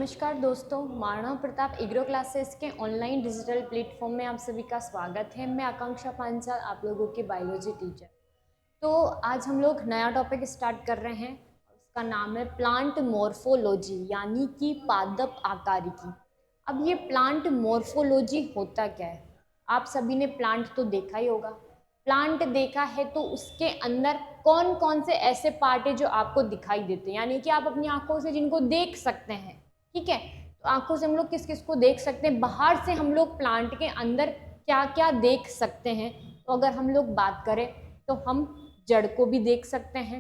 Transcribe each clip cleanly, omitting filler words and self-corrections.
नमस्कार दोस्तों, मानव Pratap agro classes के ऑनलाइन डिजिटल प्लेटफॉर्म में आप सभी का स्वागत है। मैं आकांक्षा पांचाल, आप लोगों की बायोलॉजी टीचर। तो आज हम लोग नया टॉपिक स्टार्ट कर रहे हैं। उसका नाम है प्लांट मॉर्फोलॉजी, यानी कि पादप आकारिकी। अब ये प्लांट मॉर्फोलॉजी होता क्या है? आप सभी ने प्लांट तो देखा ही होगा। प्लांट देखा है तो उसके अंदर कौन कौन से ऐसे पार्ट है जो आपको दिखाई देते हैं, यानी कि आप अपनी आंखों से जिनको देख सकते हैं। ठीक है, तो आंखों से हम लोग किस किस को देख सकते हैं? बाहर से हम लोग प्लांट के अंदर क्या क्या देख सकते हैं? तो अगर हम लोग बात करें तो हम जड़ को भी देख सकते हैं।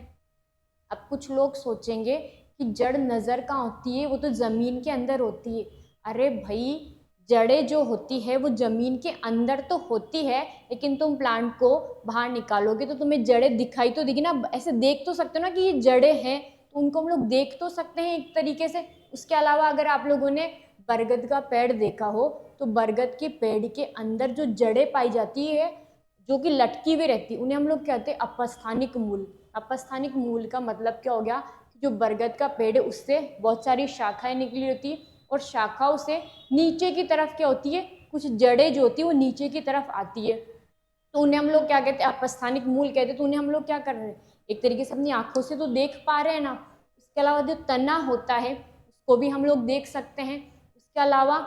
अब कुछ लोग सोचेंगे कि जड़ नज़र कहाँ होती है, वो तो ज़मीन के अंदर होती है। अरे भाई, जड़ें जो होती है वो ज़मीन के अंदर तो होती है, लेकिन तुम प्लांट को बाहर निकालोगे तो तुम्हें जड़ें दिखाई तो देगी ना। ऐसे देख तो सकते हो ना कि ये जड़ें हैं, तो उनको हम लोग देख तो सकते हैं एक तरीके से। उसके अलावा अगर आप लोगों ने बरगद का पेड़ देखा हो तो बरगद के पेड़ के अंदर जो जड़ें पाई जाती है, जो कि लटकी हुई रहती, उन्हें हम लोग कहते हैं अपस्थानिक मूल। अपस्थानिक मूल का मतलब क्या हो गया? जो बरगद का पेड़ है उससे बहुत सारी शाखाएं निकली होती है, और शाखाओं से नीचे की तरफ क्या होती है, कुछ जड़ें जो होती है वो नीचे की तरफ आती है, तो उन्हें हम लोग क्या कहते हैं? अपस्थानिक मूल कहते हैं। तो उन्हें हम लोग क्या कर रहे हैं, एक तरीके से अपनी आंखों से तो देख पा रहे हैं ना। उसके अलावा जो तना होता है उसको भी हम लोग देख सकते हैं। उसके अलावा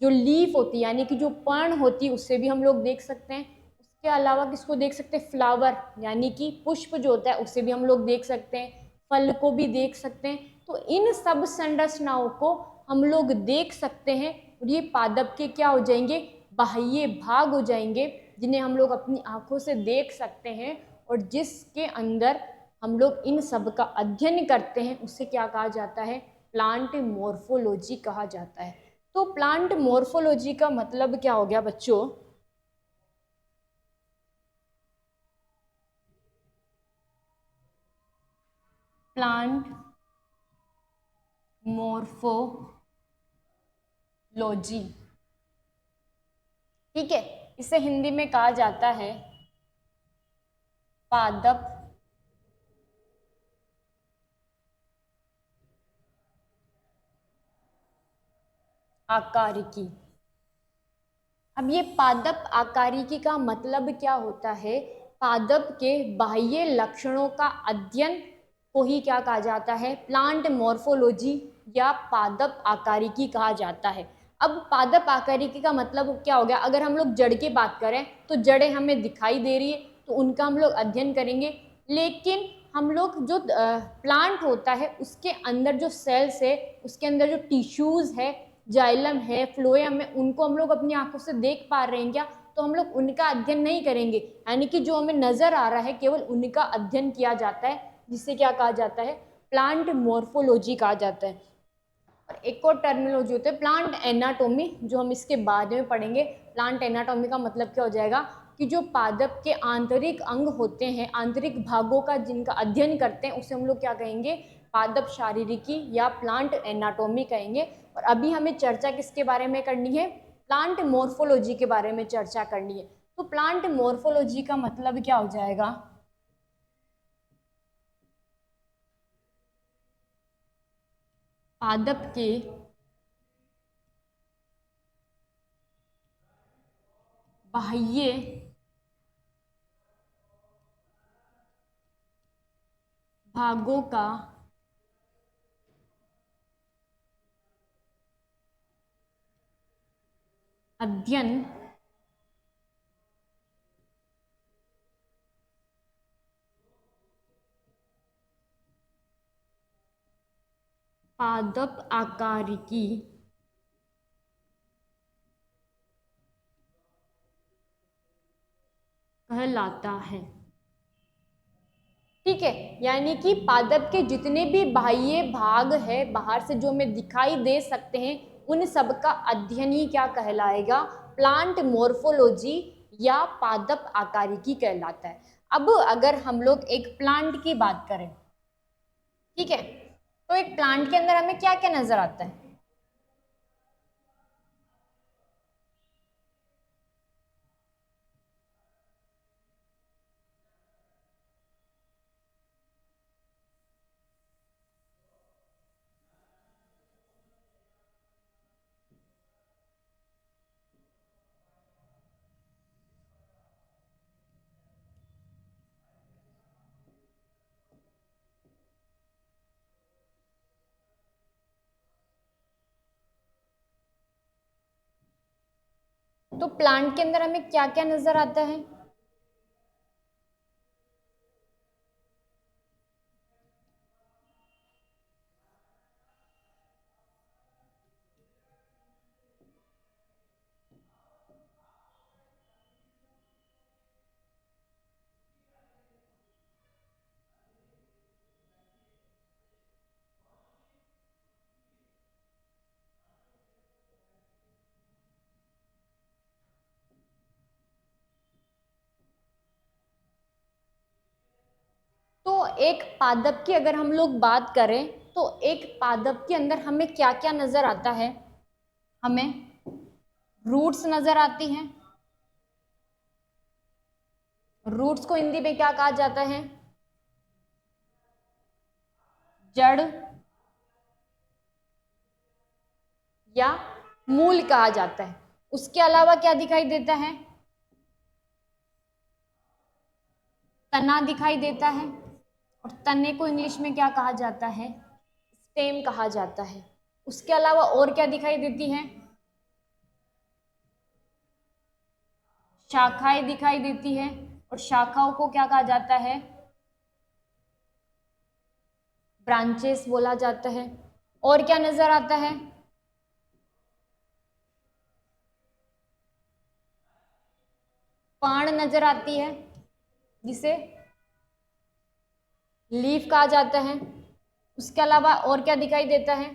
जो लीफ होती है, यानी कि जो पर्ण होती है, उससे भी हम लोग देख सकते हैं। उसके अलावा किसको देख सकते हैं? फ्लावर, यानी कि पुष्प जो होता है उससे भी हम लोग देख सकते हैं। फल को भी देख सकते हैं। तो इन सब संरचनाओं को हम लोग देख सकते हैं, और ये पादप के क्या हो जाएंगे? बाह्य भाग हो जाएंगे, जिन्हें हम लोग अपनी आंखों से देख सकते हैं, और जिसके अंदर हम लोग इन सब का अध्ययन करते हैं, उसे क्या कहा जाता है? प्लांट मॉर्फोलॉजी कहा जाता है। तो प्लांट मॉर्फोलॉजी का मतलब क्या हो गया बच्चों? प्लांट मॉर्फोलॉजी, ठीक है, इसे हिंदी में कहा जाता है पादप आकारिकी। अब ये पादप आकारिकी का मतलब क्या होता है? पादप के बाह्य लक्षणों का अध्ययन को ही क्या कहा जाता है? प्लांट मॉर्फोलॉजी या पादप आकारिकी कहा जाता है। अब पादप आकारिकी का मतलब क्या हो गया? अगर हम लोग जड़ की बात करें तो जड़ें हमें दिखाई दे रही है, तो उनका हम लोग अध्ययन करेंगे। लेकिन हम लोग जो प्लांट होता है उसके अंदर जो सेल्स है, उसके अंदर जो टिश्यूज है, जाइलम है, फ्लोएम है, उनको हम लोग अपनी आंखों से देख पा रहे हैं क्या? तो हम लोग उनका अध्ययन नहीं करेंगे, यानी कि जो हमें नजर आ रहा है केवल उनका अध्ययन किया जाता है, जिसे क्या कहा जाता है? प्लांट मॉर्फोलॉजी कहा जाता है। और एक और टर्मिनोलॉजी होता है प्लांट एनाटोमी, जो हम इसके बाद में पढ़ेंगे। प्लांट एनाटोमी का मतलब क्या हो जाएगा कि जो पादप के आंतरिक अंग होते हैं, आंतरिक भागों का जिनका अध्ययन करते हैं, उसे हम लोग क्या कहेंगे? पादप शारीरिकी या प्लांट एनाटोमी कहेंगे। और अभी हमें चर्चा किसके बारे में करनी है? प्लांट मॉर्फोलॉजी के बारे में चर्चा करनी है। तो प्लांट मॉर्फोलॉजी का मतलब क्या हो जाएगा? पादप के बाह्य भागों का अध्ययन पादप आकारिकी कहलाता है। ठीक है, यानी कि पादप के जितने भी बाह्य भाग है, बाहर से जो हमें दिखाई दे सकते हैं, उन सब का अध्ययन ही क्या कहलाएगा? प्लांट मॉर्फोलॉजी या पादप आकारिकी कहलाता है। अब अगर हम लोग एक प्लांट की बात करें, ठीक है, तो एक प्लांट के अंदर हमें क्या क्या नजर आता है? तो प्लांट के अंदर हमें क्या क्या नजर आता है? तो एक पादप की अगर हम लोग बात करें तो एक पादप के अंदर हमें क्या क्या नजर आता है? हमें रूट्स नजर आती हैं। रूट्स को हिंदी में क्या कहा जाता है? जड़ या मूल कहा जाता है। उसके अलावा क्या दिखाई देता है? तना दिखाई देता है, और तने को इंग्लिश में क्या कहा जाता है? स्टेम कहा जाता है। उसके अलावा और क्या दिखाई देती है? शाखाएं दिखाई देती है, और शाखाओं को क्या कहा जाता है? ब्रांचेस बोला जाता है। और क्या नजर आता है? पाण नजर आती है, जिसे लीफ कहा जाता है। उसके अलावा और क्या दिखाई देता है?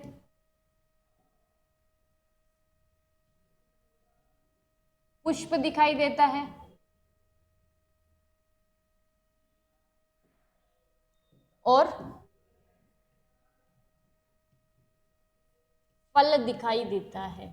पुष्प दिखाई देता है, और फल दिखाई देता है,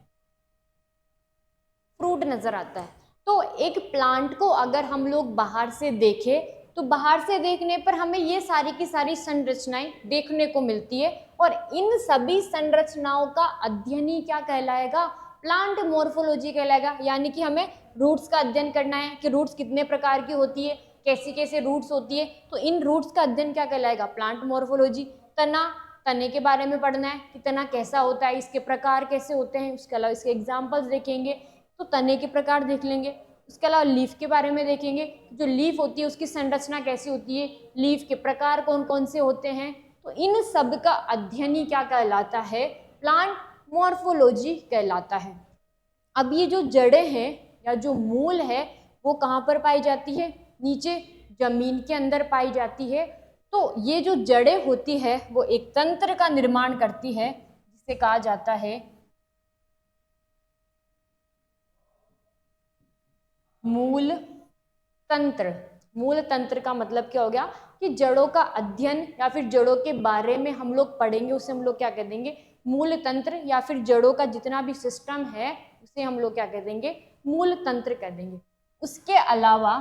फ्रूट नजर आता है। तो एक प्लांट को अगर हम लोग बाहर से देखें तो बाहर से देखने पर हमें ये सारी की सारी संरचनाएं देखने को मिलती है, और इन सभी संरचनाओं का अध्ययन ही क्या कहलाएगा? प्लांट मॉर्फोलॉजी कहलाएगा। यानी कि हमें रूट्स का अध्ययन करना है कि रूट्स कितने प्रकार की होती है, कैसी कैसे रूट्स होती है, तो इन रूट्स का अध्ययन क्या कहलाएगा? Plant morphology. तना, तने के बारे में पढ़ना है कि तना कैसा होता है, इसके प्रकार कैसे होते हैं, उसके अलावा इसके एग्जाम्पल्स देखेंगे तो तने के प्रकार देख लेंगे। उसके अलावा लीफ के बारे में देखेंगे, जो लीफ होती है उसकी संरचना कैसी होती है, लीफ के प्रकार कौन कौन से होते हैं। तो इन सब का अध्ययन ही क्या कहलाता है? प्लांट मॉर्फोलॉजी कहलाता है। अब ये जो जड़ें हैं या जो मूल है वो कहाँ पर पाई जाती है? नीचे जमीन के अंदर पाई जाती है। तो ये जो जड़ें होती है वो एक तंत्र का निर्माण करती है, जिसे कहा जाता है मूल तंत्र। मूल तंत्र का मतलब क्या हो गया कि जड़ों का अध्ययन या फिर जड़ों के बारे में हम लोग पढ़ेंगे, उसे हम लोग क्या कह देंगे? मूल तंत्र। या फिर जड़ों का जितना भी सिस्टम है उसे हम लोग क्या कह देंगे? मूल तंत्र कह देंगे। उसके अलावा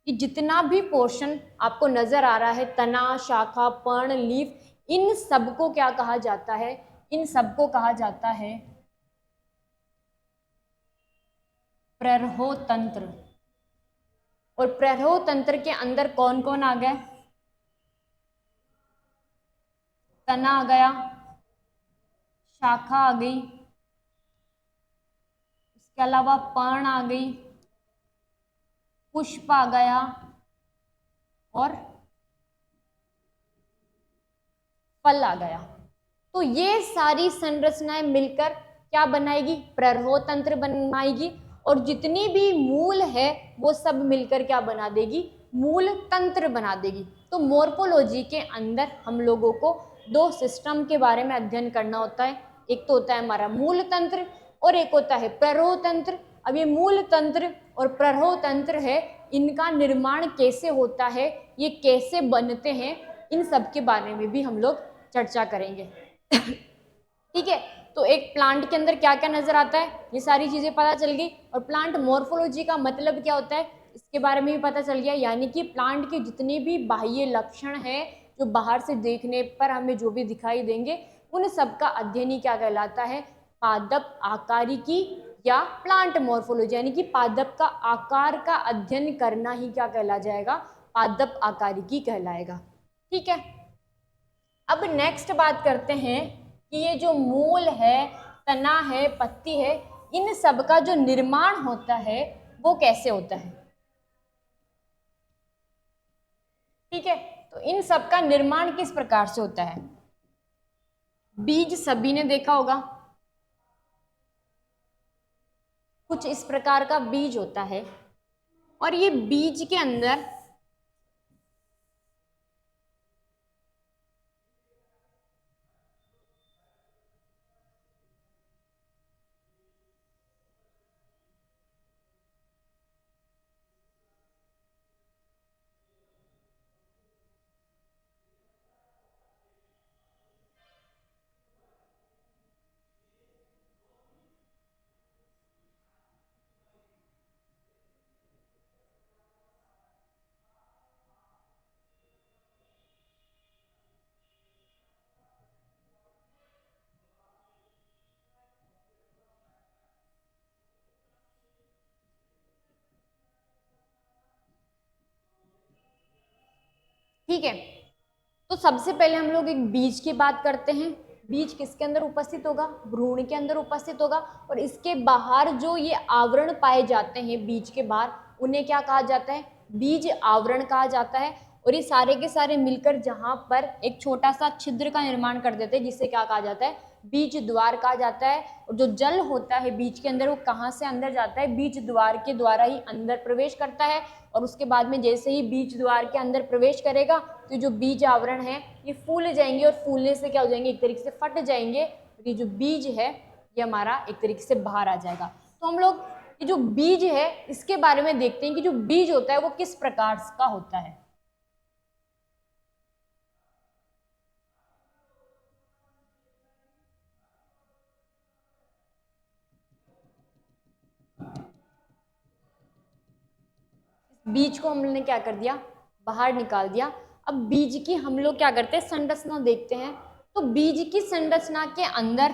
कि जितना भी पोर्शन आपको नजर आ रहा है, तना, शाखा, पर्ण, लीफ, इन सबको क्या कहा जाता है? इन सबको कहा जाता है प्ररहो तंत्र। और प्ररहो तंत्र के अंदर कौन कौन आ गए? तना आ गया, शाखा आ गई, इसके अलावा पर्ण आ गई, पुष्प आ गया, और फल आ गया। तो ये सारी संरचनाएं मिलकर क्या बनाएगी? प्ररहो तंत्र बनाएगी। और जितनी भी मूल है वो सब मिलकर क्या बना देगी? मूल तंत्र बना देगी। तो मॉर्फोलॉजी के अंदर हम लोगों को दो सिस्टम के बारे में अध्ययन करना होता है। एक तो होता है हमारा मूल तंत्र, और एक होता है प्ररहो तंत्र। अब ये मूल तंत्र और प्ररहो तंत्र है, इनका निर्माण कैसे होता है, ये कैसे बनते हैं, इन सब के बारे में भी हम लोग चर्चा करेंगे। ठीक है, तो एक प्लांट के अंदर क्या क्या नजर आता है, ये सारी चीजें पता चल गई। और प्लांट मॉर्फोलॉजी का मतलब क्या होता है इसके बारे में भी पता चल गया। यानी कि प्लांट के जितने भी बाह्य लक्षण हैं जो बाहर से देखने पर हमें जो भी दिखाई देंगे, उन सब का अध्ययन ही क्या कहलाता है? पादप आकारिकी या प्लांट मॉर्फोलॉजी। यानी कि पादप का आकार का अध्ययन करना ही क्या कहला जाएगा? पादप आकारिकी कहलाएगा। ठीक है, अब नेक्स्ट बात करते हैं कि ये जो मूल है, तना है, पत्ती है, इन सब का जो निर्माण होता है वो कैसे होता है। ठीक है, तो इन सब का निर्माण किस प्रकार से होता है। बीज सभी ने देखा होगा, कुछ इस प्रकार का बीज होता है और ये बीज के अंदर ठीक है, तो सबसे पहले हम लोग एक बीज की बात करते हैं। बीज किसके अंदर उपस्थित होगा, भ्रूण के अंदर उपस्थित होगा और इसके बाहर जो ये आवरण पाए जाते हैं बीज के बाहर, उन्हें क्या कहा जाता है, बीज आवरण कहा जाता है। और ये सारे के सारे मिलकर जहां पर एक छोटा सा छिद्र का निर्माण कर देते हैं, जिससे क्या कहा जाता है, बीज द्वार कहा जाता है। और जो जल होता है बीज के अंदर, वो कहाँ से अंदर जाता है, बीज द्वार के द्वारा ही अंदर प्रवेश करता है। और उसके बाद में जैसे ही बीज द्वार के अंदर प्रवेश करेगा तो जो बीज आवरण है ये फूल जाएंगे और फूलने से क्या हो जाएंगे, एक तरीके से फट जाएंगे। ये जो बीज है ये हमारा एक तरीके से बाहर आ जाएगा। तो हम लोग ये जो बीज है इसके बारे में देखते हैं कि जो बीज होता है वो किस प्रकार का होता है। बीज को हमने क्या कर दिया, बाहर निकाल दिया। अब बीज की हम लोग क्या करते हैं, संरचना देखते हैं। तो बीज की संरचना के अंदर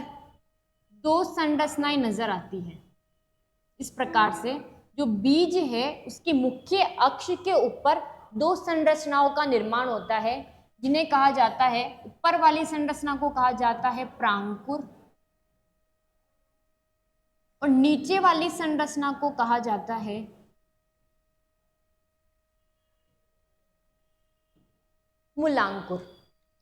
दो संरचनाएं नजर आती हैं। इस प्रकार से जो बीज है उसकी मुख्य अक्ष के ऊपर दो संरचनाओं का निर्माण होता है, जिन्हें कहा जाता है, ऊपर वाली संरचना को कहा जाता है प्रांकुर और नीचे वाली संरचना को कहा जाता है मूलांकुर।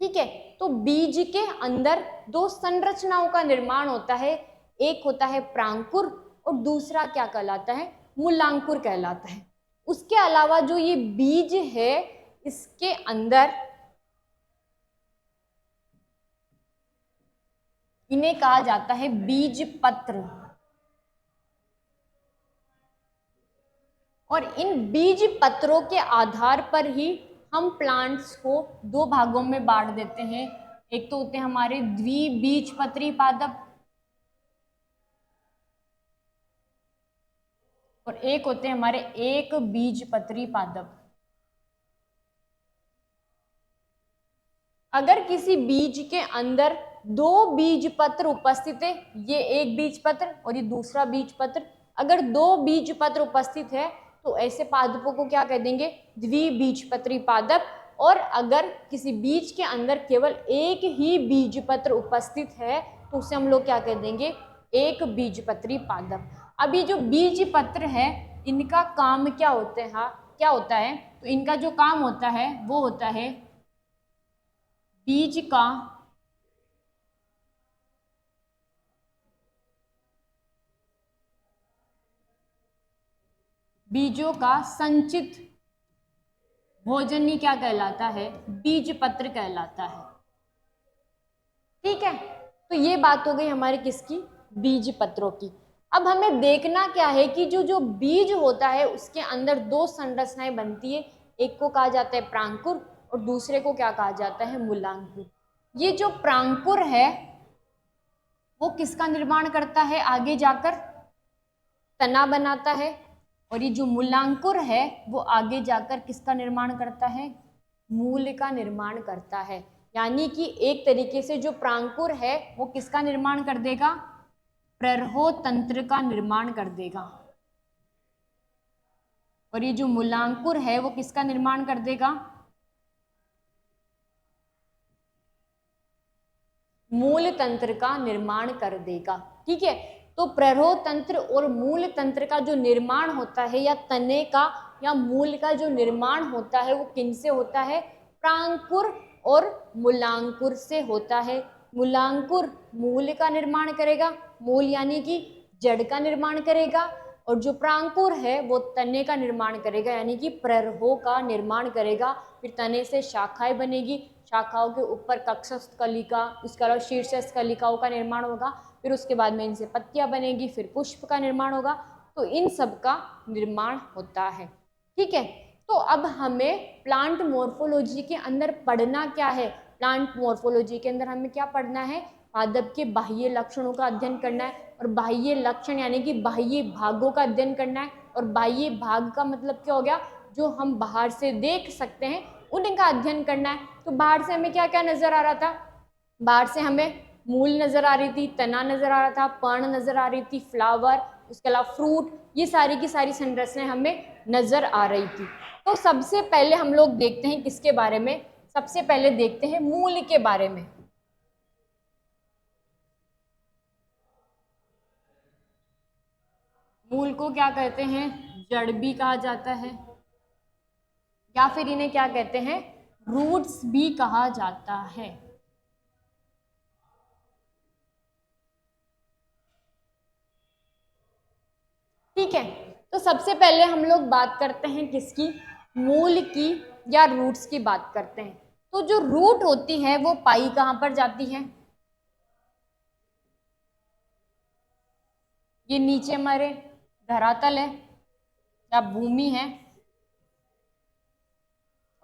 ठीक है, तो बीज के अंदर दो संरचनाओं का निर्माण होता है, एक होता है प्रांकुर और दूसरा क्या कहलाता है, मूलांकुर कहलाता है। उसके अलावा जो ये बीज है इसके अंदर इन्हें कहा जाता है बीज पत्र। और इन बीज पत्रों के आधार पर ही हम प्लांट्स को दो भागों में बांट देते हैं। एक तो होते हैं हमारे द्विबीजपत्री पादप और एक होते हैं हमारे एक बीजपत्री पादप। अगर किसी बीज के अंदर दो बीज पत्र उपस्थित है, ये एक बीज पत्र और ये दूसरा बीज पत्र, अगर दो बीज पत्र उपस्थित है तो ऐसे पादपों को क्या कह देंगे, द्विबीजपत्री पादप। और अगर किसी बीज के अंदर केवल एक ही बीज पत्र उपस्थित है तो उसे हम लोग क्या कह देंगे, एक बीजपत्री पादप। अभी जो बीज पत्र है इनका काम क्या होते हैं, क्या होता है, तो इनका जो काम होता है वो होता है बीज का बीजों का संचित भोजन ही क्या कहलाता है, बीज पत्र कहलाता है। ठीक है, तो ये बात हो गई हमारे किसकी, बीज पत्रों की। अब हमें देखना क्या है कि जो जो बीज होता है उसके अंदर दो संरचनाएं बनती है, एक को कहा जाता है प्रांकुर और दूसरे को क्या कहा जाता है, मूलांकुर। ये जो प्रांकुर है वो किसका निर्माण करता है, आगे जाकर तना बनाता है। और ये जो मूलांकुर है वो आगे जाकर किसका निर्माण करता है, मूल का निर्माण करता है। यानी कि एक तरीके से जो प्रांकुर है वो किसका निर्माण कर देगा, प्ररहो तंत्र का निर्माण कर देगा। और ये जो मूलांकुर है वो किसका निर्माण कर देगा, मूल तंत्र का निर्माण कर देगा। ठीक है, तो प्ररोह तंत्र और मूल तंत्र का जो निर्माण होता है या तने का या मूल का जो निर्माण होता है वो किनसे होता है? प्रांकुर और मूलांकुर से होता है। मूलांकुर मूल का निर्माण करेगा, मूल यानी कि जड़ का निर्माण करेगा, और जो प्रांकुर है वो तने का निर्माण करेगा यानी कि प्ररोह का निर्माण करेगा। फिर तने से शाखाएं बनेगी, शाखाओं के ऊपर कक्षस्थ कलिका, उसके अलावा शीर्षस्थ कलिकाओं का निर्माण होगा, फिर उसके बाद में इनसे पत्तियां बनेगी, फिर पुष्प का निर्माण होगा। तो इन सब का निर्माण होता है। ठीक है, तो अब हमें प्लांट मॉर्फोलॉजी के अंदर पढ़ना क्या है? प्लांट मॉर्फोलॉजी के अंदर हमें क्या पढ़ना है? पादप के बाह्य लक्षणों का अध्ययन करना है, और बाह्य लक्षण यानी कि बाह्य भागों का अध्ययन करना है। और बाह्य भाग का मतलब क्या हो गया? जो हम बाहर से देख सकते हैं उनका अध्ययन करना है। तो बाहर से हमें क्या क्या नजर आ रहा था? बाहर से हमें मूल नजर आ रही थी, तना नजर आ रहा था, पर्ण नजर आ रही थी, फ्लावर, उसके अलावा फ्रूट, ये सारी की सारी संरचनाएं हमें नजर आ रही थी। तो सबसे पहले हम लोग देखते हैं किसके बारे में? सबसे पहले देखते हैं मूल के बारे में। मूल को क्या कहते हैं? जड़ भी कहा जाता है, या फिर इन्हें क्या कहते हैं? रूट्स भी कहा जाता है। ठीक है, तो सबसे पहले हम लोग बात करते हैं किसकी? मूल की या रूट्स की बात करते हैं। तो जो रूट होती है वो पाई कहां पर जाती है? ये नीचे हमारे धरातल है या भूमि है,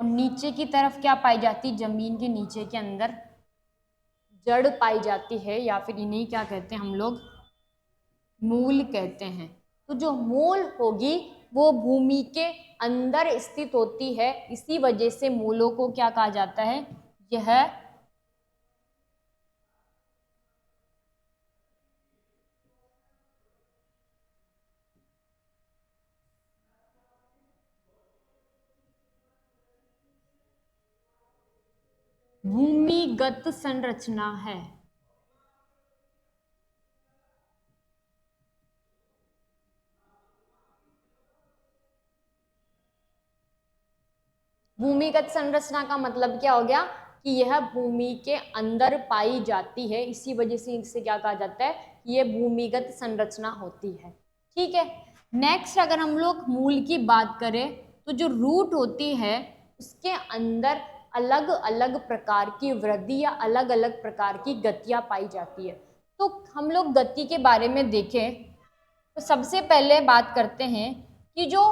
और नीचे की तरफ क्या पाई जाती? जमीन के नीचे के अंदर जड़ पाई जाती है, या फिर इन्हें क्या कहते हैं हम लोग? मूल कहते हैं। तो जो मूल होगी वो भूमि के अंदर स्थित होती है, इसी वजह से मूलों को क्या कहा जाता है? यह भूमिगत संरचना है। भूमिगत संरचना का मतलब क्या हो गया? कि यह भूमि के अंदर पाई जाती है, इसी वजह से इसे क्या कहा जाता है? कि यह भूमिगत संरचना होती है। ठीक है, नेक्स्ट अगर हम लोग मूल की बात करें तो जो रूट होती है उसके अंदर अलग अलग प्रकार की वृद्धि या अलग अलग प्रकार की गतियां पाई जाती है। तो हम लोग गति के बारे में देखें तो सबसे पहले बात करते हैं कि जो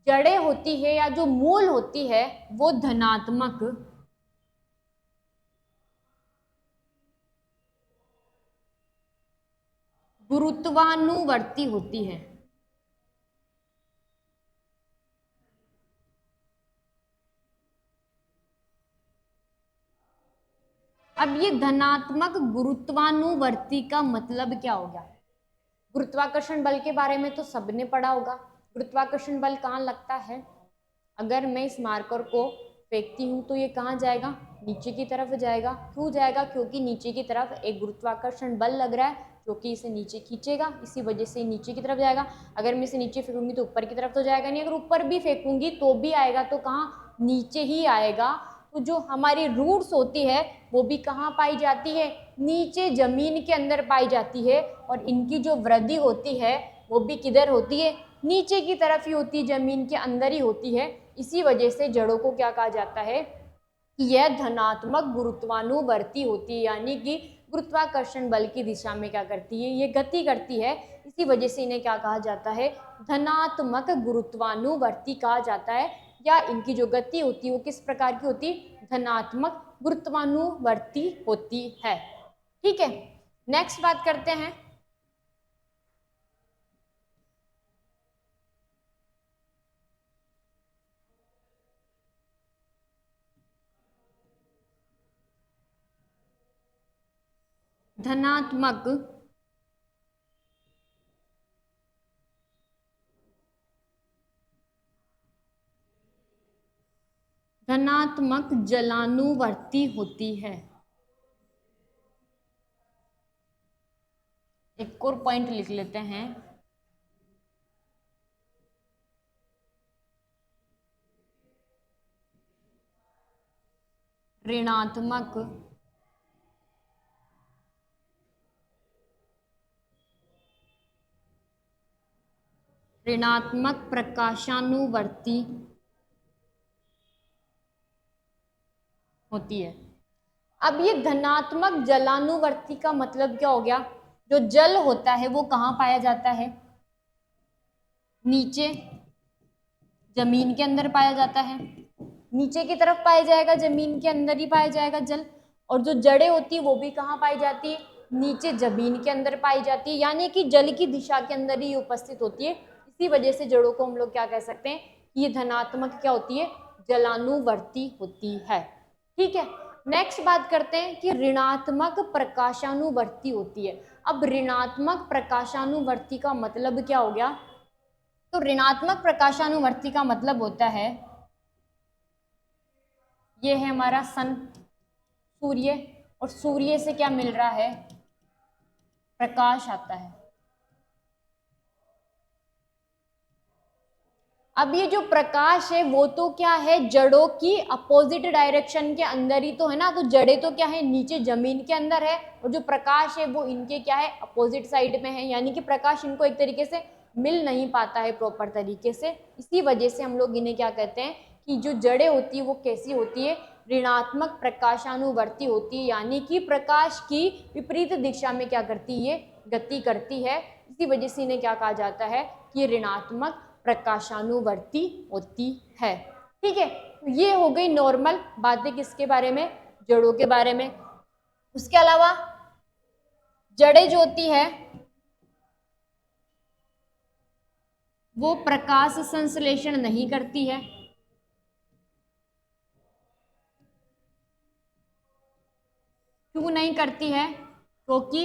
जड़ें होती है या जो मूल होती है वो धनात्मक गुरुत्वानुवर्ती होती है। अब ये धनात्मक गुरुत्वानुवर्ती का मतलब क्या हो गया? गुरुत्वाकर्षण बल के बारे में तो सबने पढ़ा होगा। गुरुत्वाकर्षण बल कहाँ लगता है? अगर मैं इस मार्कर को फेंकती हूँ तो ये कहाँ जाएगा? नीचे की तरफ जाएगा। क्यों जाएगा? क्योंकि नीचे की तरफ एक गुरुत्वाकर्षण बल लग रहा है जो कि इसे नीचे खींचेगा, इसी वजह से नीचे की तरफ जाएगा। अगर मैं इसे नीचे फेंकूंगी तो ऊपर की तरफ तो जाएगा नहीं, अगर ऊपर भी फेंकूंगी तो भी आएगा, तो कहाँ? नीचे ही आएगा। तो जो हमारी रूट्स होती है वो भी कहाँ पाई जाती है? नीचे जमीन के अंदर पाई जाती है, और इनकी जो वृद्धि होती है वो भी किधर होती है? नीचे की तरफ ही होती है, जमीन के अंदर ही होती है। इसी वजह से जड़ों को क्या कहा जाता है? कि यह धनात्मक गुरुत्वानुवर्ती होती है, यानी कि गुरुत्वाकर्षण बल की दिशा में क्या करती है? ये गति करती है। इसी वजह से इन्हें क्या कहा जाता है? धनात्मक गुरुत्वानुवर्ती कहा जाता है। या इनकी जो गति होती है वो किस प्रकार की होती है? धनात्मक गुरुत्वानुवर्ती होती है। ठीक है, नेक्स्ट बात करते हैं धनात्मक धनात्मक जलानुवर्ती होती है। एक और पॉइंट लिख लेते हैं। ऋणात्मक प्रकाशानुवर्ती होती है। अब ये धनात्मक जलानुवर्ती का मतलब क्या हो गया? जो जल होता है वो कहाँ पाया जाता है? नीचे, जमीन के अंदर पाया जाता है। नीचे की तरफ पाया जाएगा, जमीन के अंदर ही पाया जाएगा जल। और जो जड़ें होती है वो भी कहाँ पाई जाती है? नीचे, जमीन के अंदर पाई जाती है। यानी कि जल की दिशा के अंदर ही उपस्थित होती है। इसी वजह से जड़ों को हम लोग क्या कह सकते हैं कि ये धनात्मक क्या होती है? जलानुवर्ती होती है। ठीक है, नेक्स्ट बात करते हैं कि ऋणात्मक प्रकाशानुवर्ती होती है। अब ऋणात्मक प्रकाशानुवर्ती का मतलब क्या हो गया? तो ऋणात्मक प्रकाशानुवर्ती का मतलब होता है, ये है हमारा सन, सूर्य, और सूर्य से क्या मिल रहा है? प्रकाश आता है। अब ये जो प्रकाश है वो तो क्या है? जड़ों की अपोजिट डायरेक्शन के अंदर ही तो है ना। तो जड़ें तो क्या है? नीचे जमीन के अंदर है, और जो प्रकाश है वो इनके क्या है? अपोजिट साइड में है। यानी कि प्रकाश इनको एक तरीके से मिल नहीं पाता है प्रॉपर तरीके से। इसी वजह से हम लोग इन्हें क्या कहते हैं कि जो जड़ें होती है वो कैसी होती है? ऋणात्मक प्रकाशानुवर्ती होती है। यानी कि प्रकाश की विपरीत दिशा में क्या करती है? गति करती है। इसी वजह से इन्हें क्या कहा जाता है कि ऋणात्मक प्रकाशानुवर्ती होती है। ठीक है, तो ये हो गई नॉर्मल बातें किसके बारे में? जड़ों के बारे में। उसके अलावा जड़ें जो होती है वो प्रकाश संश्लेषण नहीं करती है। क्यों नहीं करती है? क्योंकि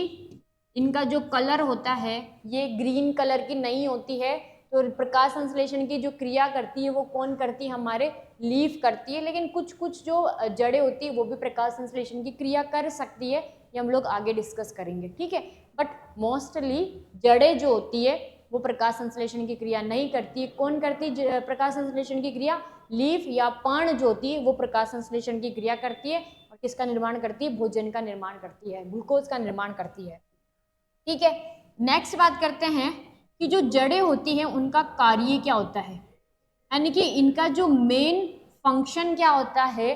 इनका जो कलर होता है ये ग्रीन कलर की नहीं होती है। तो प्रकाश संश्लेषण की जो क्रिया करती है वो कौन करती है? हमारे लीफ करती है। लेकिन कुछ कुछ जो जड़ें होती है वो भी प्रकाश संश्लेषण की क्रिया कर सकती है, ये हम लोग आगे डिस्कस करेंगे। ठीक है, बट मोस्टली जड़ें जो होती है वो प्रकाश संश्लेषण की क्रिया नहीं करती है। कौन करती है प्रकाश संश्लेषण की क्रिया? लीफ या पर्ण जो होती है वो प्रकाश संश्लेषण की क्रिया करती है। और किसका निर्माण करती है? भोजन का निर्माण करती है, ग्लूकोज का निर्माण करती है। ठीक है, नेक्स्ट बात करते हैं कि जो जड़ें होती हैं उनका कार्य क्या होता है, यानी कि इनका जो मेन फंक्शन क्या होता है,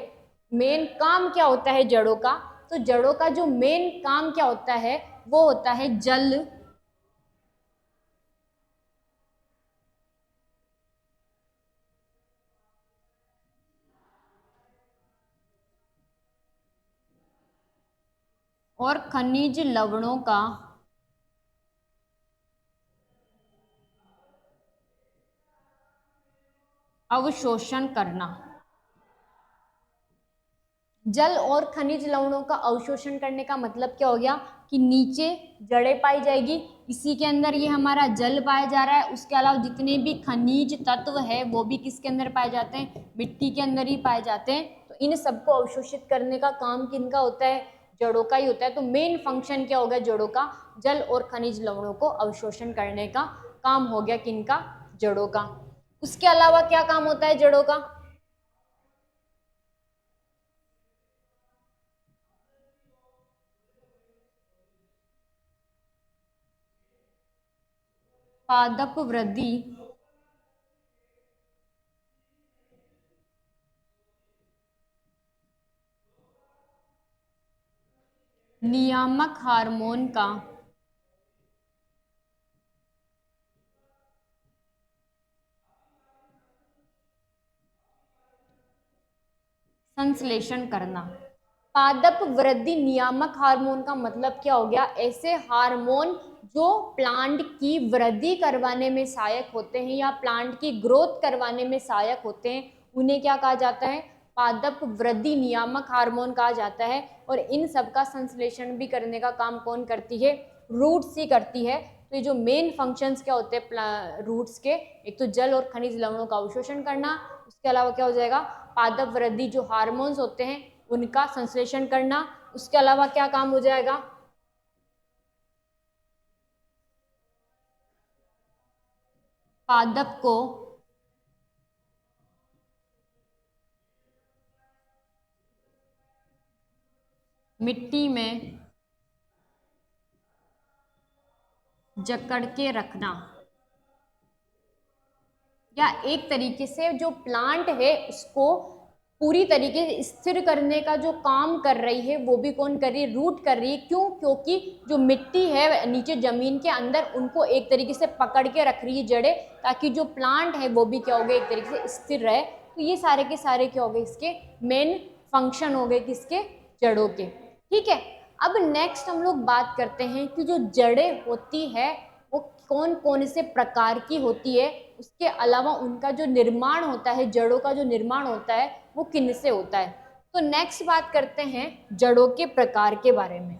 मेन काम क्या होता है जड़ों का। तो जड़ों का जो मेन काम क्या होता है वो होता है जल और खनिज लवणों का अवशोषण करना। जल और खनिज लवणों का अवशोषण करने का मतलब क्या हो गया कि नीचे जड़ें पाई जाएगी, इसी के अंदर ये हमारा जल पाया जा रहा है। उसके अलावा जितने भी खनिज तत्व है वो भी किसके अंदर पाए जाते हैं? मिट्टी के अंदर ही पाए जाते हैं। तो इन सबको अवशोषित करने का काम किनका होता है? जड़ों का ही होता है। तो मेन फंक्शन क्या होगा जड़ों का? जल और खनिज लवणों को अवशोषण करने का काम हो गया किनका? जड़ों का। उसके अलावा क्या काम होता है जड़ों का? पादप वृद्धि, नियामक हार्मोन का संश्लेषण करना। पादप वृद्धि नियामक हार्मोन का मतलब क्या हो गया? ऐसे हार्मोन जो प्लांट की वृद्धि करवाने में सहायक होते हैं या प्लांट की ग्रोथ करवाने में सहायक होते हैं, उन्हें क्या कहा जाता है? पादप वृद्धि नियामक हार्मोन कहा जाता है। और इन सब का संश्लेषण भी करने का काम कौन करती है? रूट्स ही करती है। तो ये जो मेन फंक्शंस क्या होते हैं रूट्स के? एक तो जल और खनिज लवणों का अवशोषण करना, उसके अलावा क्या हो जाएगा? पादप वृद्धि जो हार्मोन्स होते हैं उनका संश्लेषण करना। उसके अलावा क्या काम हो जाएगा? पादप को मिट्टी में जकड़ के रखना, या एक तरीके से जो प्लांट है उसको पूरी तरीके से स्थिर करने का जो काम कर रही है वो भी कौन कर रही है, रूट कर रही है। क्यों? क्योंकि जो मिट्टी है नीचे जमीन के अंदर उनको एक तरीके से पकड़ के रख रही है जड़ें, ताकि जो प्लांट है वो भी क्या हो गए, एक तरीके से स्थिर रहे। तो ये सारे के सारे क्या हो गए, इसके मेन फंक्शन हो गए किसके, जड़ों के। ठीक है, अब नेक्स्ट हम लोग बात करते हैं कि जो जड़ें होती है वो कौन कौन से प्रकार की होती है, उसके अलावा उनका जो निर्माण होता है, जड़ों का जो निर्माण होता है वो किन से होता है। तो नेक्स्ट बात करते हैं जड़ों के प्रकार के बारे में।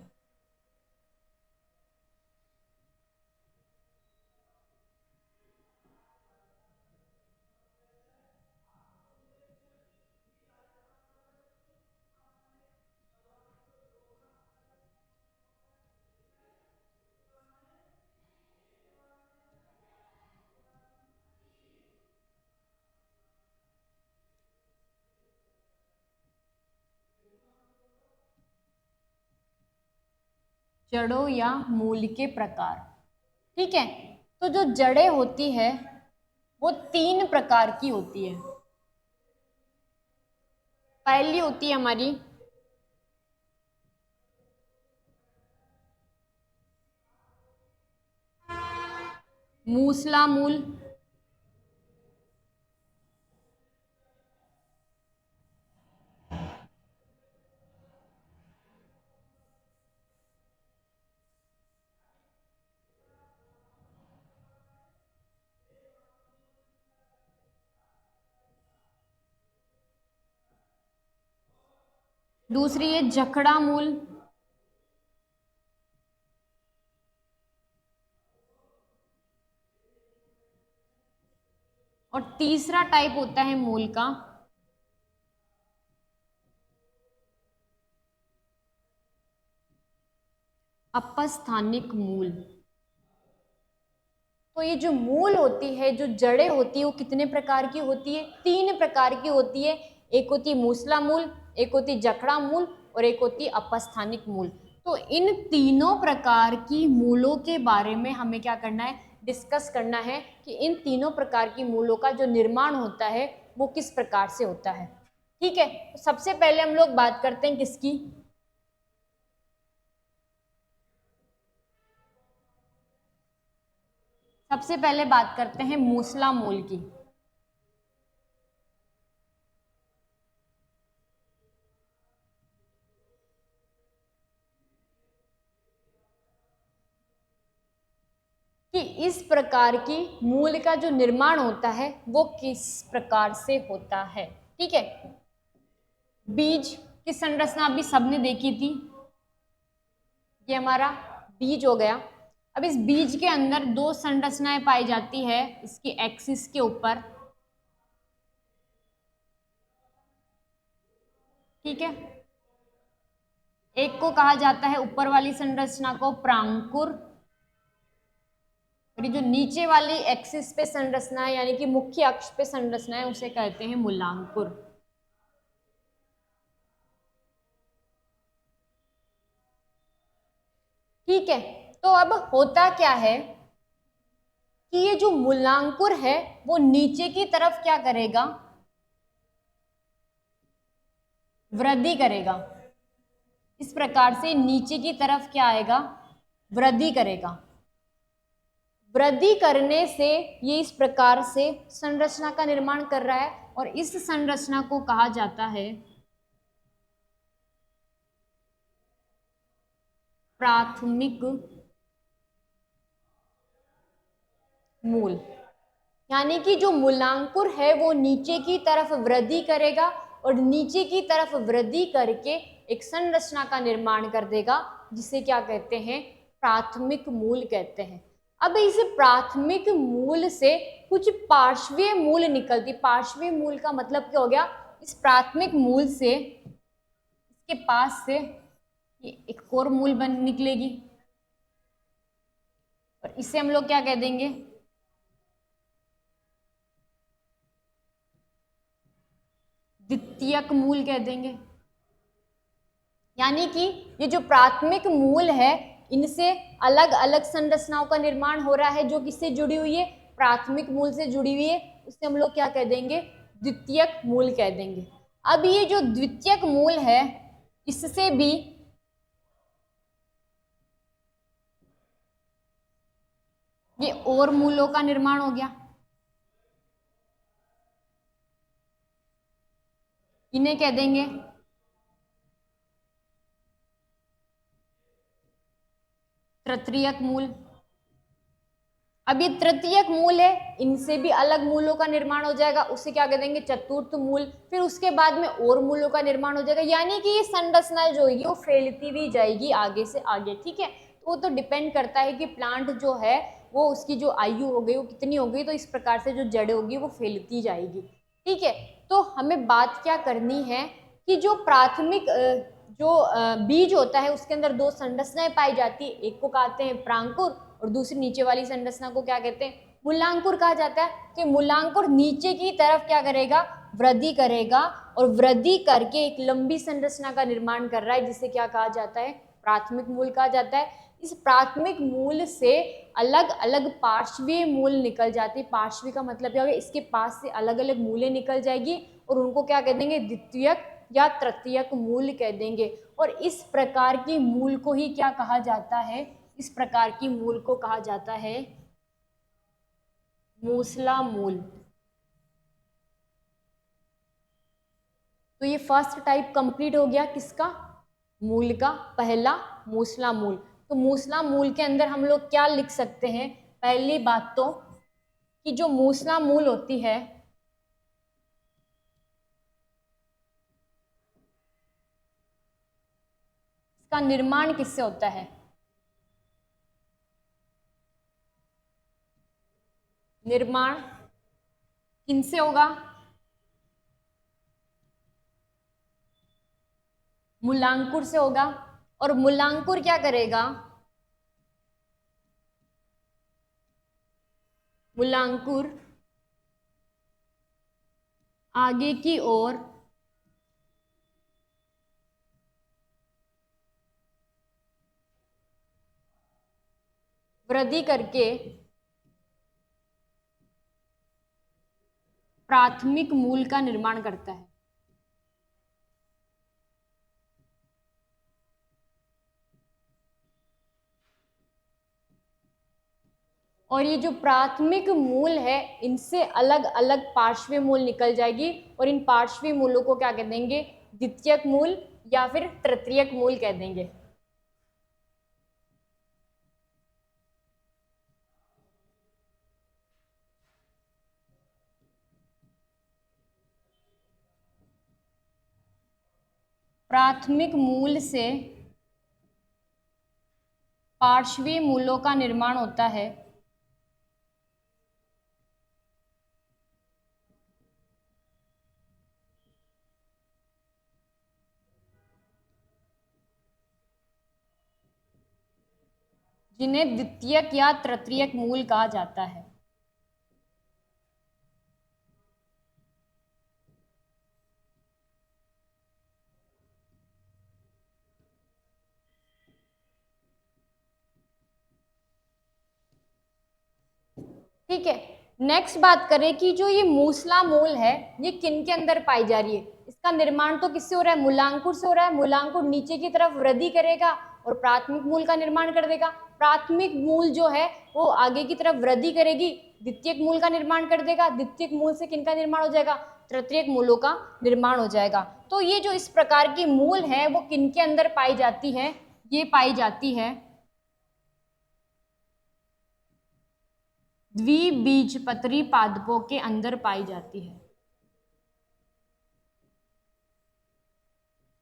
जड़ों या मूल के प्रकार। ठीक है, तो जो जड़ें होती है वो 3 प्रकार की होती है। पहली होती है हमारी मूसला मूल, दूसरी है जखड़ा मूल, और तीसरा टाइप होता है मूल का अपस्थानिक मूल। तो ये जो मूल होती है, जो जड़ें होती है, वो कितने प्रकार की होती है, 3 प्रकार की होती है। एक होती है मूसला मूल, एक होती है जखड़ा मूल, और एक होती है अपस्थानिक मूल। तो इन तीनों प्रकार की मूलों के बारे में हमें क्या करना है, डिस्कस करना है कि इन तीनों प्रकार की मूलों का जो निर्माण होता है वो किस प्रकार से होता है। ठीक है, तो सबसे पहले हम लोग बात करते हैं किसकी, सबसे पहले बात करते हैं मूसला मूल की। कि इस प्रकार की मूल का जो निर्माण होता है वो किस प्रकार से होता है। ठीक है, बीज की संरचना अभी सबने देखी थी, ये हमारा बीज हो गया। अब इस बीज के अंदर 2 संरचनाएं पाई जाती है इसकी एक्सिस के ऊपर। ठीक है, एक को कहा जाता है ऊपर वाली संरचना को प्रांकुर, और ये जो नीचे वाली एक्सिस पे संरचना है यानी कि मुख्य अक्ष पे संरचना है उसे कहते हैं मूलांकुर। ठीक है, तो अब होता क्या है कि ये जो मूलांकुर है वो नीचे की तरफ क्या करेगा, वृद्धि करेगा। इस प्रकार से नीचे की तरफ क्या आएगा, वृद्धि करेगा। वृद्धि करने से ये इस प्रकार से संरचना का निर्माण कर रहा है, और इस संरचना को कहा जाता है प्राथमिक मूल। यानी कि जो मूलांकुर है वो नीचे की तरफ वृद्धि करेगा, और नीचे की तरफ वृद्धि करके एक संरचना का निर्माण कर देगा, जिसे क्या कहते हैं, प्राथमिक मूल कहते हैं। अब इस प्राथमिक मूल से कुछ पार्श्वीय मूल निकलती। पार्श्वीय मूल का मतलब क्या हो गया, इस प्राथमिक मूल से इसके पास से ये एक और मूल बन निकलेगी, और इसे हम लोग क्या कह देंगे, द्वितीयक मूल कह देंगे। यानी कि ये जो प्राथमिक मूल है इनसे अलग अलग संरचनाओं का निर्माण हो रहा है, जो किससे जुड़ी हुई है, प्राथमिक मूल से जुड़ी हुई है, उससे हम लोग क्या कह देंगे, द्वितीयक मूल कह देंगे। अब ये जो द्वितीयक मूल है इससे भी ये और मूलों का निर्माण हो गया, इन्हें कह देंगे तृतीयक मूल। अब ये तृतीयक मूल है, इनसे भी अलग मूलों का निर्माण हो जाएगा, उसे क्या कह देंगे, चतुर्थ मूल। फिर उसके बाद में और मूलों का निर्माण हो जाएगा, यानी कि ये संरचना जो होगी वो फैलती भी जाएगी आगे से आगे। ठीक है, तो वो तो डिपेंड करता है कि प्लांट जो है वो उसकी जो आयु हो गई वो कितनी हो गई, तो इस प्रकार से जो जड़ होगी वो फैलती जाएगी। ठीक है, तो हमें बात क्या करनी है कि जो प्राथमिक जो बीज होता है उसके अंदर दो संरचनाएं पाई जाती है, एक को कहते हैं प्रांकुर और दूसरी नीचे वाली संरचना को क्या कहते हैं, मूलांकुर कहा जाता है। तो मूलांकुर नीचे की तरफ क्या करेगा, वृद्धि करेगा और वृद्धि करके एक लंबी संरचना का निर्माण कर रहा है, जिसे क्या कहा जाता है, प्राथमिक मूल कहा जाता है। इस प्राथमिक मूल से अलग अलग पार्श्वीय मूल निकल जाती है। पार्श्वी का मतलब क्या होगा, इसके पास से अलग अलग मूलें निकल जाएगी और उनको क्या कह देंगे, द्वितीयक या तृतीयक मूल कह देंगे। और इस प्रकार की मूल को ही क्या कहा जाता है, इस प्रकार की मूल को कहा जाता है मूसला मूल। तो ये फर्स्ट टाइप कंप्लीट हो गया, किसका, मूल का, पहला मूसला मूल। तो मूसला मूल के अंदर हम लोग क्या लिख सकते हैं, पहली बात तो कि जो मूसला मूल होती है इसका निर्माण किससे होता है, निर्माण किनसे होगा, मूलांकुर से होगा। और मूलांकुर क्या करेगा, मूलांकुर आगे की ओर वृद्धि करके प्राथमिक मूल का निर्माण करता है। और ये जो प्राथमिक मूल है इनसे अलग अलग पार्श्वीय मूल निकल जाएगी और इन पार्श्वीय मूलों को क्या कह देंगे, द्वितीयक मूल या फिर तृतीयक मूल कह देंगे। प्राथमिक मूल से पार्श्वीय मूलों का निर्माण होता है जिन्हें द्वितीयक या तृतीयक मूल कहा जाता है। ठीक है, नेक्स्ट बात करें कि जो ये मूसला मूल है ये किन के अंदर पाई जा रही है, इसका निर्माण तो किससे हो रहा है, मूलांकुर से हो रहा है। मूलांकुर नीचे की तरफ वृद्धि करेगा और प्राथमिक मूल का निर्माण कर देगा। प्राथमिक मूल जो है वो आगे की तरफ वृद्धि करेगी, द्वितीयक मूल का निर्माण कर देगा। द्वितीयक मूल से किनका निर्माण हो जाएगा, तृतीयक मूलों का निर्माण हो जाएगा। तो ये जो इस प्रकार की मूल है वो किनके अंदर पाई जाती है, ये पाई जाती है द्विबीजपत्री पादपों के अंदर पाई जाती है।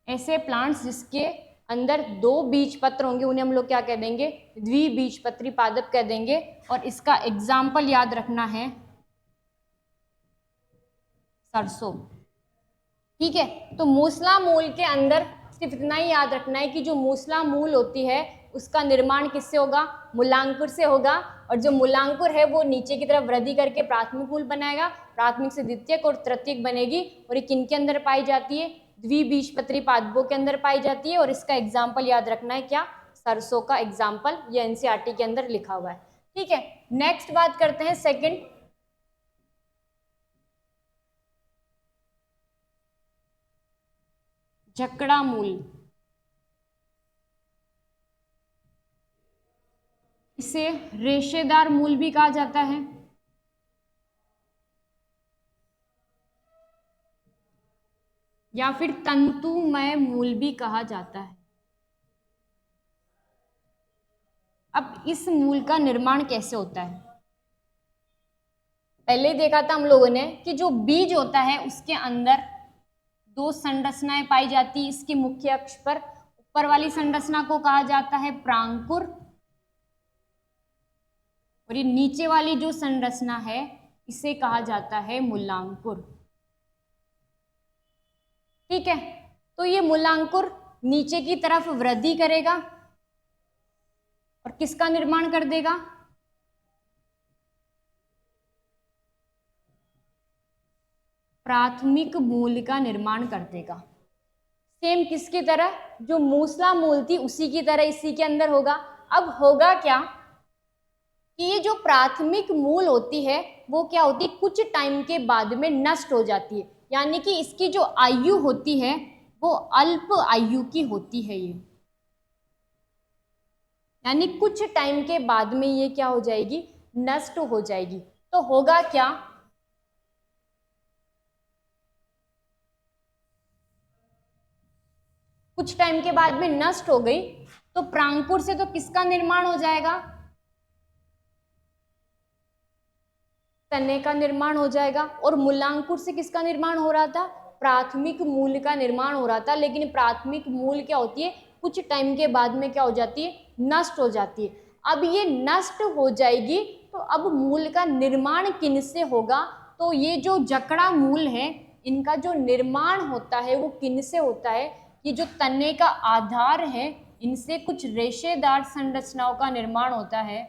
ऐसे प्लांट्स जिसके अंदर दो बीज पत्र होंगे उन्हें हम लोग क्या कह देंगे, द्विबीजपत्री पादप कह देंगे। और इसका एग्जाम्पल याद रखना है सरसों। ठीक है, तो मूसला मूल के अंदर सिर्फ इतना ही याद रखना है कि जो मूसला मूल होती है उसका निर्माण किससे होगा, मूलांकुर से होगा। और जो मूलांकुर है वो नीचे की तरफ वृद्धि करके प्राथमिक मूल बनाएगा प्राथमिक से द्वितीयक और तृतीयक बनेगी। और ये किनके अंदर पाई जाती है? द्विबीजपत्री पादपों के अंदर पाई जाती है। और इसका एग्जाम्पल याद रखना है क्या? सरसों का एग्जाम्पल, ये एनसीईआरटी के अंदर लिखा हुआ है। ठीक है, नेक्स्ट बात करते हैं सेकंड, जकड़ा मूल। इसे रेशेदार मूल भी कहा जाता है, या फिर तंतुमय मूल भी कहा जाता है। अब इस मूल का निर्माण कैसे होता है? पहले देखा था हम लोगों ने कि जो बीज होता है उसके अंदर दो संरचनाएं पाई जाती है। इसके मुख्य अक्ष पर ऊपर वाली संरचना को कहा जाता है प्रांकुर, और ये नीचे वाली जो संरचना है इसे कहा जाता है मूलांकुर। ठीक है, तो ये मूलांकुर नीचे की तरफ वृद्धि करेगा और किसका निर्माण कर देगा? प्राथमिक मूल का निर्माण कर देगा। सेम किसकी तरह? जो मूसला मूल थी उसी की तरह इसी के अंदर होगा। अब होगा क्या कि ये जो प्राथमिक मूल होती है वो क्या होती है? कुछ टाइम के बाद में नष्ट हो जाती है, यानी कि इसकी जो आयु होती है वो अल्प आयु की होती है ये, यानी कुछ टाइम के बाद में ये क्या हो जाएगी? नष्ट हो जाएगी। तो होगा क्या? कुछ टाइम के बाद में नष्ट हो गई तो प्रांकुर से तो किसका निर्माण हो जाएगा? तने का निर्माण हो जाएगा। और मूलांकुर से किसका निर्माण हो रहा था? प्राथमिक मूल का निर्माण हो रहा था। लेकिन प्राथमिक मूल क्या होती है? कुछ टाइम के बाद में क्या हो जाती है? नष्ट हो जाती है। अब ये नष्ट हो जाएगी तो अब मूल का निर्माण किनसे होगा? तो ये जो जकड़ा मूल है इनका जो निर्माण होता है वो किनसे होता है? ये जो तने का आधार है इनसे कुछ रेशेदार संरचनाओं का निर्माण होता है।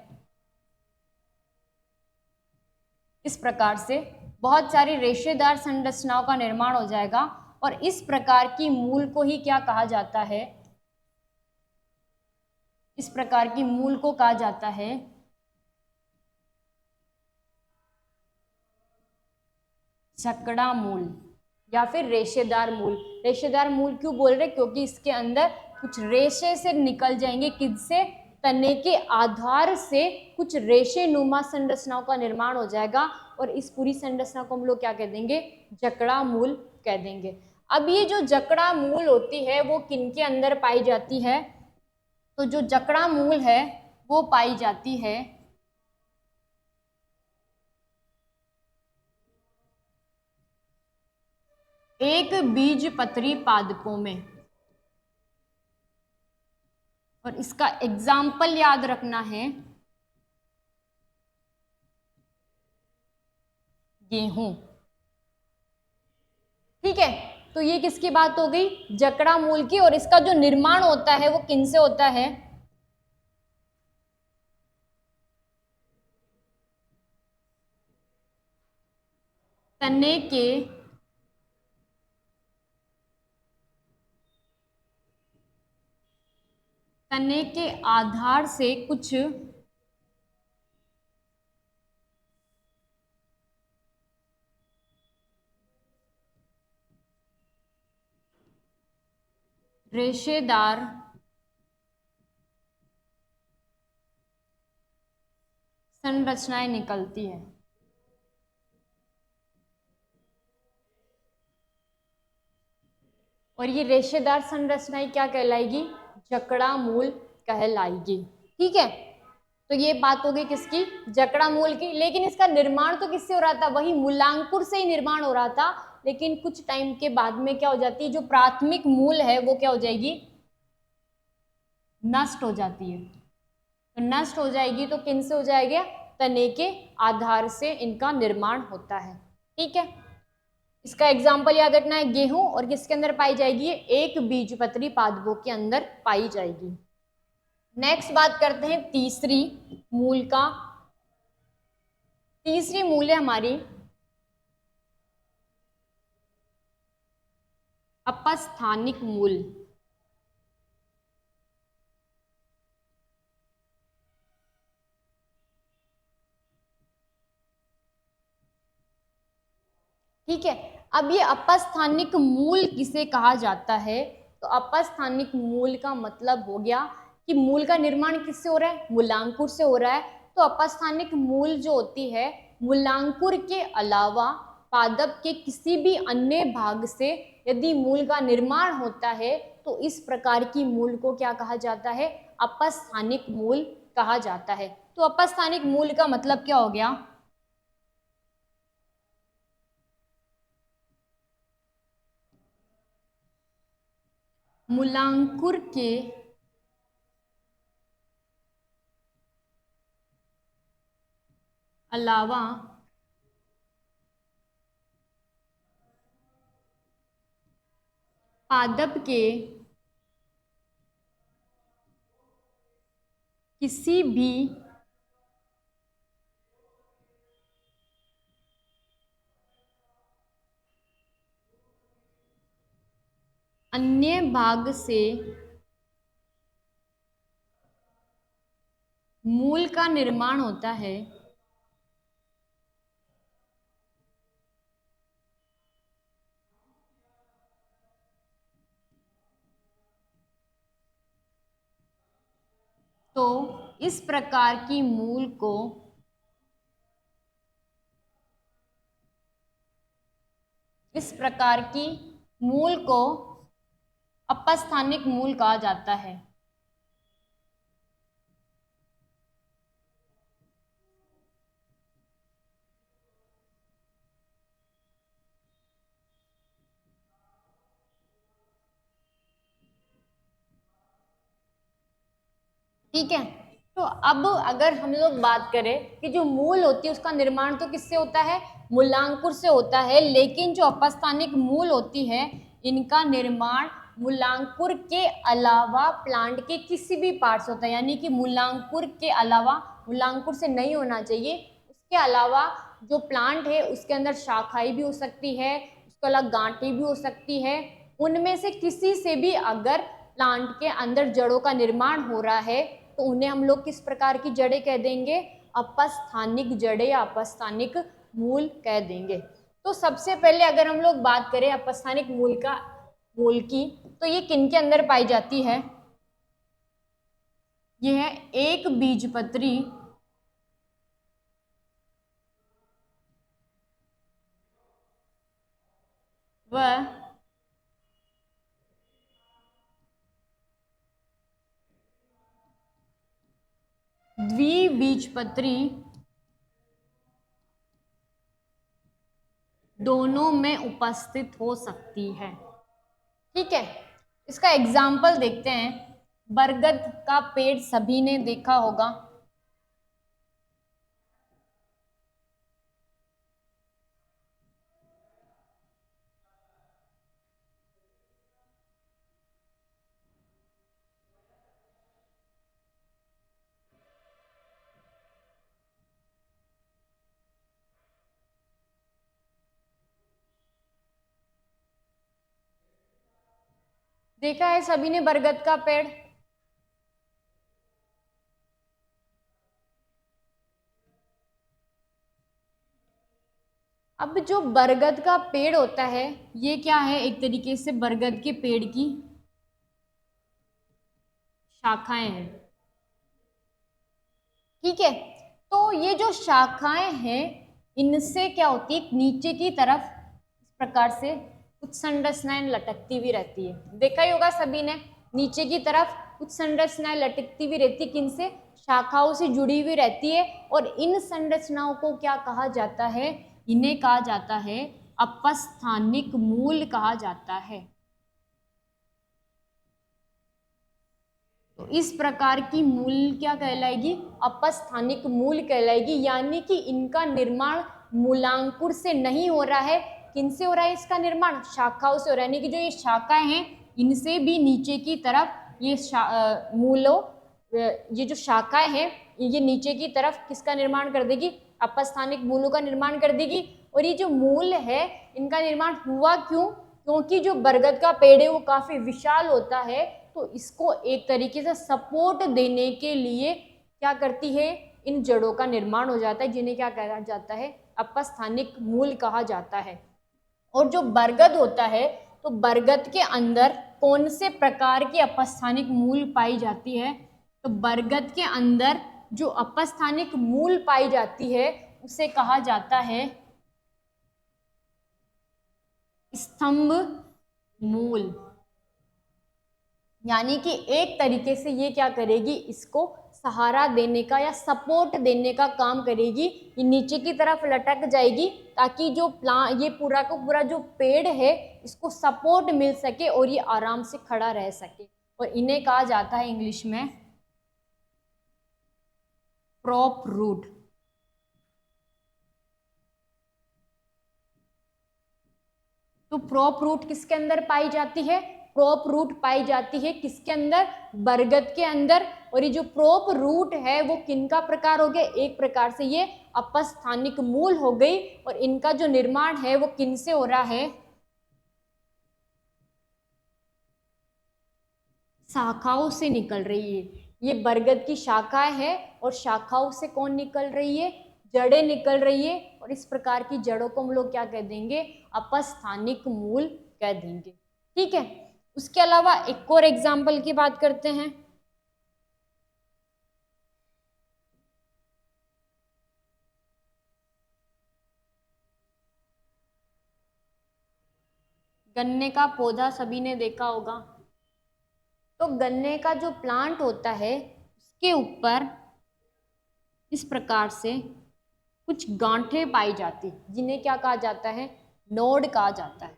इस प्रकार से बहुत सारी रेशेदार संरचनाओं का निर्माण हो जाएगा और इस प्रकार की मूल को ही क्या कहा जाता है? इस प्रकार की मूल को कहा जाता है जकड़ा मूल या फिर रेशेदार मूल। रेशेदार मूल क्यों बोल रहे? क्योंकि इसके अंदर कुछ रेशे से निकल जाएंगे। किससे? तने के आधार से कुछ रेशे नुमा संरचनाओं का निर्माण हो जाएगा और इस पूरी संरचना को हम लोग क्या कह देंगे? जकड़ा मूल कह देंगे। अब ये जो जकड़ा मूल होती है वो किनके अंदर पाई जाती है? तो जो जकड़ा मूल है वो पाई जाती है एक बीजपत्री पादपों में। और इसका एग्जाम्पल याद रखना है गेहूं। ठीक है, तो ये किसकी बात हो गई? जकड़ा मूल की। और इसका जो निर्माण होता है वो किनसे होता है? तने के आधार से कुछ रेशेदार संरचनाएं निकलती है। और ये रेशेदार संरचनाएं क्या कहलाएगी? जकड़ा मूल कहलाएगी। ठीक है, तो ये बात हो गई किसकी? जकड़ा मूल की। लेकिन इसका निर्माण तो किससे हो रहा था? वही मूलांकुर से ही निर्माण हो रहा था। लेकिन कुछ टाइम के बाद में क्या हो जाती है? जो प्राथमिक मूल है वो क्या हो जाएगी? नष्ट हो जाती है। तो नष्ट हो जाएगी तो किनसे हो जाएगा? तने के आधार से इनका निर्माण होता है। ठीक है, इसका एग्जाम्पल याद रखना है गेहूं। और किसके अंदर पाई जाएगी? एक बीजपत्री पादपों के अंदर पाई जाएगी। नेक्स्ट बात करते हैं तीसरी मूल का। तीसरी मूल है हमारी अपस्थानिक मूल। ठीक है, अब ये अपस्थानिक मूल किसे कहा जाता है? तो अपस्थानिक मूल का मतलब हो गया कि मूल का निर्माण किससे हो रहा है? मूलांकुर से हो रहा है। तो अपस्थानिक मूल जो होती है, मूलांकुर के अलावा पादप के किसी भी अन्य भाग से यदि मूल का निर्माण होता है तो इस प्रकार की मूल को क्या कहा जाता है? अपस्थानिक मूल कहा जाता है। तो अपस्थानिक मूल का मतलब क्या हो गया? मूलांकुर के अलावा पादप के किसी भी अन्य भाग से मूल का निर्माण होता है तो इस प्रकार की मूल को अपस्थानिक मूल कहा जाता है। ठीक है, तो अब अगर हम लोग बात करें कि जो मूल होती है उसका निर्माण तो किससे होता है? मूलांकुर से होता है, लेकिन जो अपस्थानिक मूल होती है इनका निर्माण मूलांकुर के अलावा प्लांट के किसी भी पार्ट से होता है, यानी कि मूलांकुर के अलावा, मूलांकुर से नहीं होना चाहिए, उसके अलावा जो प्लांट है उसके अंदर शाखाएं भी हो सकती है, उसके अलावा गांठें भी हो सकती है, उनमें से किसी से भी अगर प्लांट के अंदर जड़ों का निर्माण हो रहा है तो उन्हें हम लोग किस प्रकार की जड़ें कह देंगे? अपस्थानिक जड़ें या अपस्थानिक मूल कह देंगे। तो सबसे पहले अगर हम लोग बात करें अपस्थानिक मूल की, तो ये किन के अंदर पाई जाती है? यह है एक बीजपत्री व द्विबीजपत्री दोनों में उपस्थित हो सकती है। ठीक है, इसका एग्जाम्पल देखते हैं। बरगद का पेड़ सभी ने देखा होगा। देखा है सभी ने बरगद का पेड़? अब जो बरगद का पेड़ होता है ये क्या है? एक तरीके से बरगद के पेड़ की शाखाएं हैं। ठीक है, तो ये जो शाखाएं हैं इनसे क्या होती है? नीचे की तरफ इस प्रकार से कुछ संरचनाएं लटकती भी रहती है। देखा ही होगा सभी ने, नीचे की तरफ कुछ संरचनाएं लटकती भी रहती है, किनसे? शाखाओं से जुड़ी हुई रहती है। और इन संरचनाओं को क्या कहा जाता है? इन्हें कहा जाता है अपस्थानिक मूल कहा जाता है। तो इस प्रकार की मूल क्या कहलाएगी? अपस्थानिक मूल कहलाएगी, यानी कि इनका निर्माण मूलांकुर से नहीं हो रहा है। किनसे हो रहा है इसका निर्माण? शाखाओं से हो रहा है, यानी कि जो ये शाखाएं हैं इनसे भी नीचे की तरफ ये ये जो शाखाएं हैं ये नीचे की तरफ किसका निर्माण कर देगी? अपस्थानिक मूलों का निर्माण कर देगी। और ये जो मूल है इनका निर्माण हुआ क्यों? क्योंकि जो बरगद का पेड़ है वो काफी विशाल होता है, तो इसको एक तरीके से सपोर्ट देने के लिए क्या करती है, इन जड़ों का निर्माण हो जाता है, जिन्हें क्या कहा जाता है, अपस्थानिक मूल कहा जाता है। और जो बरगद होता है, तो बरगद के अंदर कौन से प्रकार की अपस्थानिक मूल पाई जाती है, तो बरगद के अंदर जो अपस्थानिक मूल पाई जाती है उसे कहा जाता है स्तंभ मूल। यानी कि एक तरीके से ये क्या करेगी, इसको सहारा देने का या सपोर्ट देने का काम करेगी। ये नीचे की तरफ लटक जाएगी ताकि जो ये पूरा का पूरा जो पेड़ है इसको सपोर्ट मिल सके और ये आराम से खड़ा रह सके, और इन्हें कहा जाता है इंग्लिश में प्रॉप रूट। तो प्रॉप रूट किसके अंदर पाई जाती है, प्रॉप रूट पाई जाती है किसके अंदर, बरगद के अंदर। और ये जो प्रॉप रूट है वो किनका प्रकार हो गया, एक प्रकार से ये अपस्थानिक मूल हो गई, और इनका जो निर्माण है वो किन से हो रहा है, शाखाओं से निकल रही है। ये बरगद की शाखाएं है और शाखाओं से कौन निकल रही है, जड़ें निकल रही है, और इस प्रकार की जड़ों को हम लोग क्या कह देंगे, अपस्थानिक मूल कह देंगे। ठीक है, उसके अलावा एक और एग्जाम्पल की बात करते हैं। गन्ने का पौधा सभी ने देखा होगा। तो गन्ने का जो प्लांट होता है उसके ऊपर इस प्रकार से कुछ गांठें पाई जाती, जिन्हें क्या कहा जाता है, नोड कहा जाता है।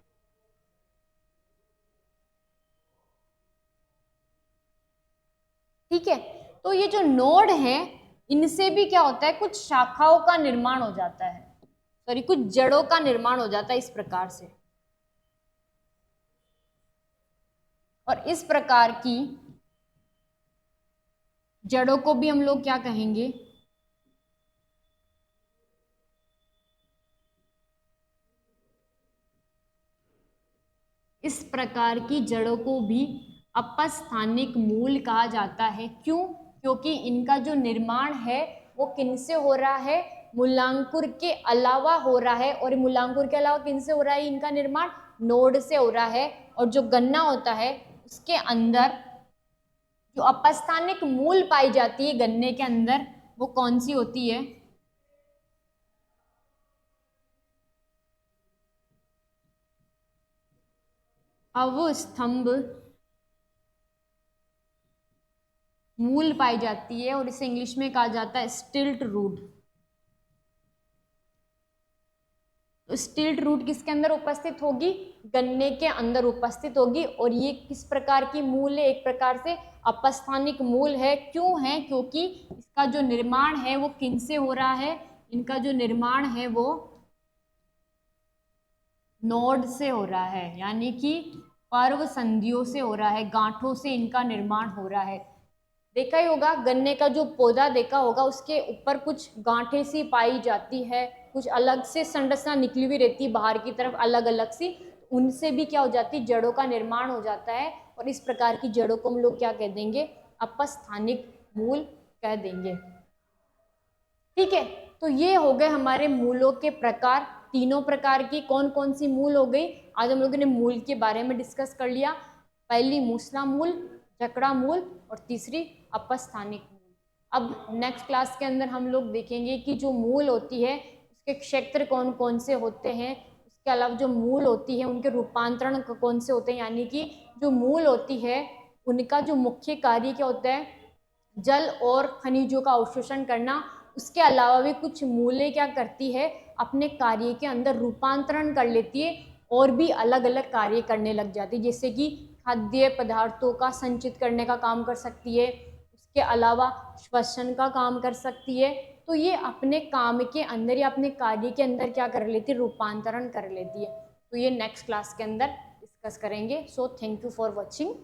ठीक है, तो ये जो नोड है इनसे भी क्या होता है, कुछ शाखाओं का निर्माण हो जाता है, सॉरी कुछ जड़ों का निर्माण हो जाता है इस प्रकार से। और इस प्रकार की जड़ों को भी हम लोग क्या कहेंगे, इस प्रकार की जड़ों को भी अपस्थानिक मूल कहा जाता है। क्यों, क्योंकि इनका जो निर्माण है वो किनसे हो रहा है, मूलांकुर के अलावा हो रहा है, और मूलांकुर के अलावा किनसे हो रहा है, इनका निर्माण नोड से हो रहा है। और जो गन्ना होता है उसके अंदर जो अपस्थानिक मूल पाई जाती है गन्ने के अंदर, वो कौन सी होती है, अवस्तंभ मूल पाई जाती है, और इसे इंग्लिश में कहा जाता है स्टिल्ट रूट। तो स्टिल्ट रूट किसके अंदर उपस्थित होगी, गन्ने के अंदर उपस्थित होगी, और ये किस प्रकार की मूल है, एक प्रकार से अपस्थानिक मूल है। क्यों है, क्योंकि इसका जो निर्माण है वो किनसे हो रहा है, इनका जो निर्माण है वो नोड से हो रहा है, यानी कि पर्व संधियों से हो रहा है, गांठों से इनका निर्माण हो रहा है। देखा ही होगा गन्ने का जो पौधा देखा होगा, उसके ऊपर कुछ गांठें सी पाई जाती है, कुछ अलग से संरचना निकली हुई रहती है बाहर की तरफ अलग अलग सी, उनसे भी क्या हो जाती है, जड़ों का निर्माण हो जाता है। और इस प्रकार की जड़ों को हम लोग क्या कह देंगे, अपस्थानिक मूल कह देंगे। ठीक है, तो ये हो गए हमारे मूलों के प्रकार, तीनों प्रकार की कौन कौन सी मूल हो गई। आज हम लोगों ने मूल के बारे में डिस्कस कर लिया, पहली मूसला मूल, जकड़ा मूल, और तीसरी अपस्थानिक मूल। अब नेक्स्ट क्लास के अंदर हम लोग देखेंगे कि जो मूल होती है उसके क्षेत्र कौन कौन से होते हैं, उसके अलावा जो मूल होती है उनके रूपांतरण कौन से होते हैं, यानी कि जो मूल होती है उनका जो मुख्य कार्य क्या होता है, जल और खनिजों का अवशोषण करना। उसके अलावा भी कुछ मूलें क्या करती है, अपने कार्य के अंदर रूपांतरण कर लेती है और भी अलग अलग कार्य करने लग जाती है, जैसे कि खाद्य पदार्थों का संचित करने का काम कर सकती है, उसके अलावा श्वसन का काम कर सकती है। तो ये अपने काम के अंदर या अपने कार्य के अंदर क्या कर लेती है, रूपांतरण कर लेती है। तो ये नेक्स्ट क्लास के अंदर डिस्कस करेंगे। So thank you for watching.